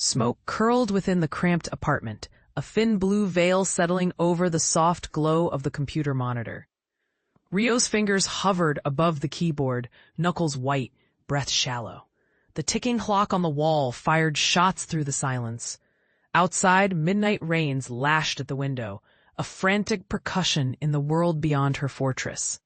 Smoke curled within the cramped apartment, a thin blue veil settling over the soft glow of the computer monitor. Rio's fingers hovered above the keyboard, knuckles white, breath shallow. The ticking clock on the wall fired shots through the silence. Outside, midnight rains lashed at the window, a frantic percussion in the world beyond her fortress.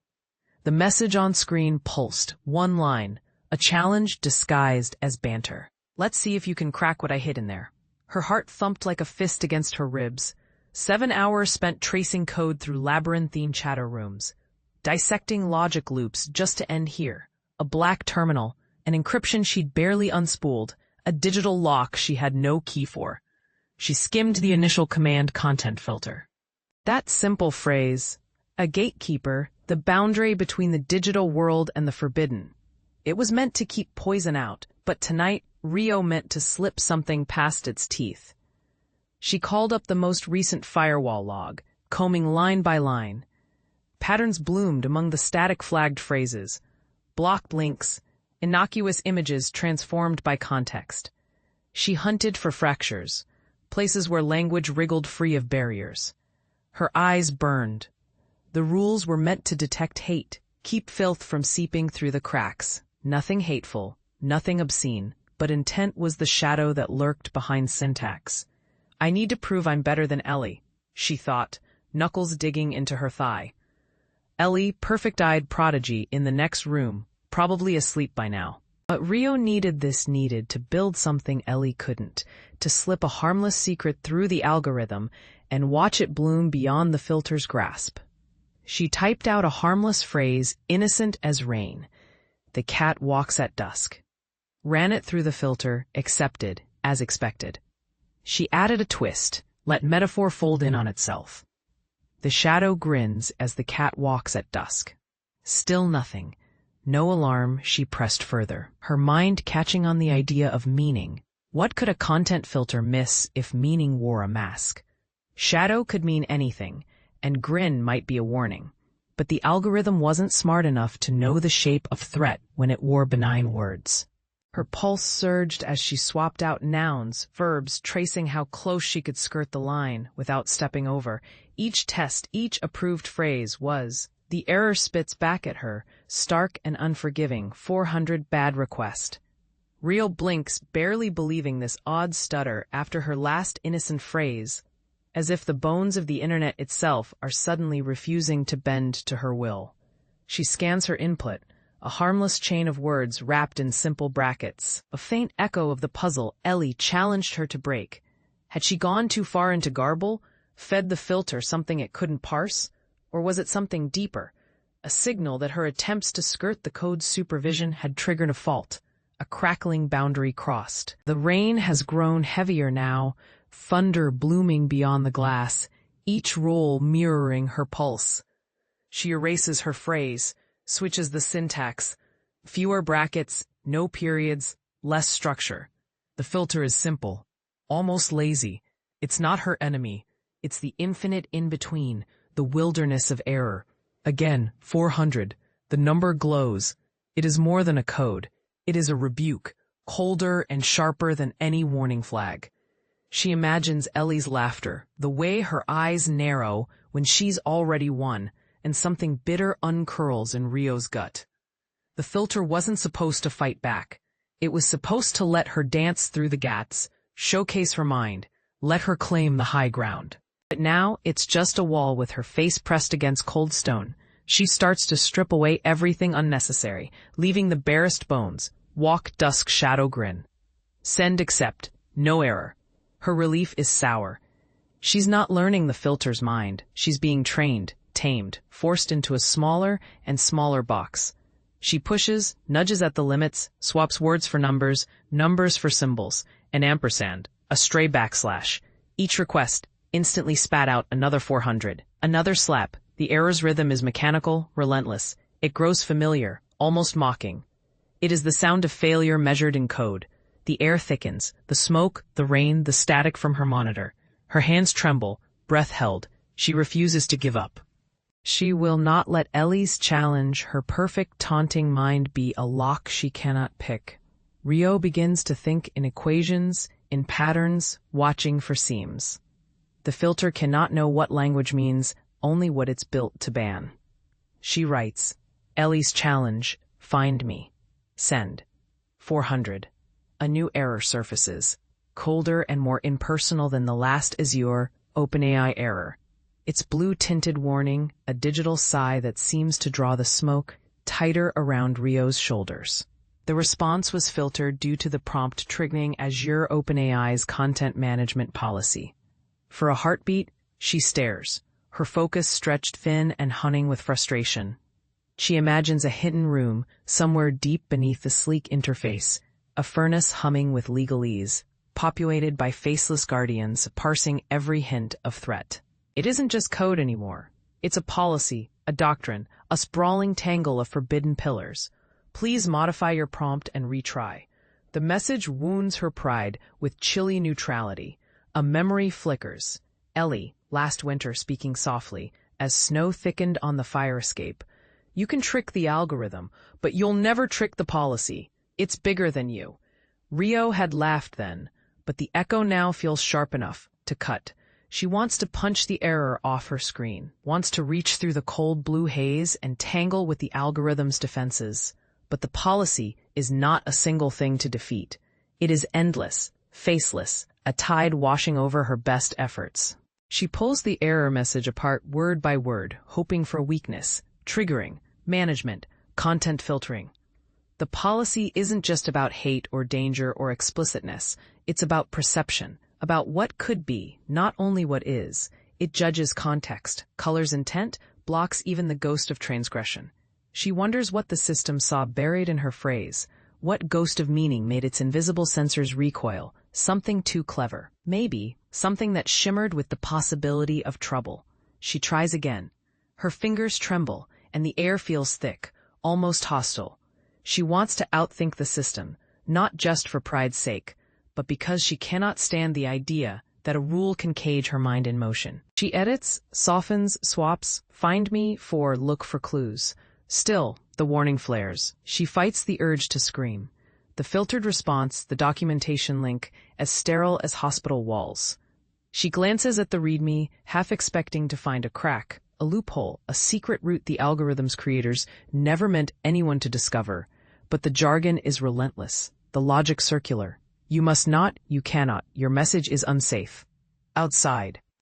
The message on screen pulsed, one line, a challenge disguised as banter. "Let's see if you can crack what I hid in there." Her heart thumped like a fist against her ribs. 7 hours spent tracing code through labyrinthine chatter rooms, dissecting logic loops just to end here. A black terminal, an encryption she'd barely unspooled, a digital lock she had no key for. She skimmed the initial command content filter. That simple phrase, a gatekeeper, the boundary between the digital world and the forbidden. It was meant to keep poison out, but tonight, Rio meant to slip something past its teeth. She called up the most recent firewall log, combing line by line. Patterns bloomed among the static flagged phrases, blocked links, innocuous images transformed by context. She hunted for fractures, places where language wriggled free of barriers. Her eyes burned. The rules were meant to detect hate, keep filth from seeping through the cracks. Nothing hateful, nothing obscene, but intent was the shadow that lurked behind syntax. "I need to prove I'm better than Ellie," she thought, knuckles digging into her thigh. Ellie, perfect-eyed prodigy in the next room, probably asleep by now. But Rio needed to build something Ellie couldn't, to slip a harmless secret through the algorithm and watch it bloom beyond the filter's grasp. She typed out a harmless phrase, innocent as rain. "The cat walks at dusk." Ran it through the filter, accepted, as expected. She added a twist, let metaphor fold in on itself. "The shadow grins as the cat walks at dusk." Still nothing. No alarm, she pressed further, her mind catching on the idea of meaning. What could a content filter miss if meaning wore a mask? Shadow could mean anything, and grin might be a warning. But the algorithm wasn't smart enough to know the shape of threat when it wore benign words. Her pulse surged as she swapped out nouns, verbs, tracing how close she could skirt the line without stepping over. Each test, each approved phrase was. The error spits back at her, stark and unforgiving, 400 bad request. Rio blinks, barely believing this odd stutter after her last innocent phrase, as if the bones of the internet itself are suddenly refusing to bend to her will. She scans her input, a harmless chain of words wrapped in simple brackets, a faint echo of the puzzle Ellie challenged her to break. Had she gone too far into garble, fed the filter something it couldn't parse? Or was it something deeper, a signal that her attempts to skirt the code's supervision had triggered a fault, a crackling boundary crossed? The rain has grown heavier now, thunder blooming beyond the glass, each roll mirroring her pulse. She erases her phrase, switches the syntax. Fewer brackets, no periods, less structure. The filter is simple, almost lazy. It's not her enemy. It's the infinite in-between, the wilderness of error. Again, 400. The number glows. It is more than a code. It is a rebuke, colder and sharper than any warning flag. She imagines Ellie's laughter, the way her eyes narrow when she's already won, and something bitter uncurls in Rio's gut. The filter wasn't supposed to fight back. It was supposed to let her dance through the gaps, showcase her mind, let her claim the high ground. But now it's just a wall with her face pressed against cold stone. She starts to strip away everything unnecessary, leaving the barest bones. Walk, dusk, shadow, grin. Send, accept. No error. Her relief is sour. She's not learning the filter's mind. She's being trained, tamed, forced into a smaller and smaller box. She pushes, nudges at the limits, swaps words for numbers, numbers for symbols, an ampersand, a stray backslash. Each request instantly spat out another 400. Another slap. The error's rhythm is mechanical, relentless. It grows familiar, almost mocking. It is the sound of failure measured in code. The air thickens, the smoke, the rain, the static from her monitor. Her hands tremble, breath held. She refuses to give up. She will not let Ellie's challenge, her perfect taunting mind, be a lock she cannot pick. Rio begins to think in equations, in patterns, watching for seams. The filter cannot know what language means, only what it's built to ban. She writes, Ellie's challenge, find me. Send. 400. A new error surfaces, colder and more impersonal than the last Azure OpenAI error. Its blue-tinted warning, a digital sigh that seems to draw the smoke tighter around Rio's shoulders. The response was filtered due to the prompt triggering Azure OpenAI's content management policy. For a heartbeat, she stares, her focus stretched thin and hunting with frustration. She imagines a hidden room, somewhere deep beneath the sleek interface, a furnace humming with legalese, populated by faceless guardians parsing every hint of threat. It isn't just code anymore. It's a policy, a doctrine, a sprawling tangle of forbidden pillars. Please modify your prompt and retry. The message wounds her pride with chilly neutrality. A memory flickers. Ellie, last winter speaking softly, as snow thickened on the fire escape. You can trick the algorithm, but you'll never trick the policy. It's bigger than you. Rio had laughed then, but the echo now feels sharp enough to cut. She wants to punch the error off her screen, wants to reach through the cold blue haze and tangle with the algorithm's defenses. But the policy is not a single thing to defeat. It is endless, faceless, a tide washing over her best efforts. She pulls the error message apart word by word, hoping for weakness, triggering, management, content filtering. The policy isn't just about hate or danger or explicitness. It's about perception, about what could be, not only what is. It judges context, colors intent, blocks even the ghost of transgression. She wonders what the system saw buried in her phrase, what ghost of meaning made its invisible sensors recoil, something too clever. Maybe something that shimmered with the possibility of trouble. She tries again. Her fingers tremble, and the air feels thick, almost hostile. She wants to outthink the system, not just for pride's sake, but because she cannot stand the idea that a rule can cage her mind in motion. She edits, softens, swaps, find me for look for clues. Still, the warning flares. She fights the urge to scream. The filtered response, the documentation link, as sterile as hospital walls. She glances at the README, half expecting to find a crack, a loophole, a secret route the algorithm's creators never meant anyone to discover. But the jargon is relentless, the logic circular. You must not, you cannot, your message is unsafe. Outside,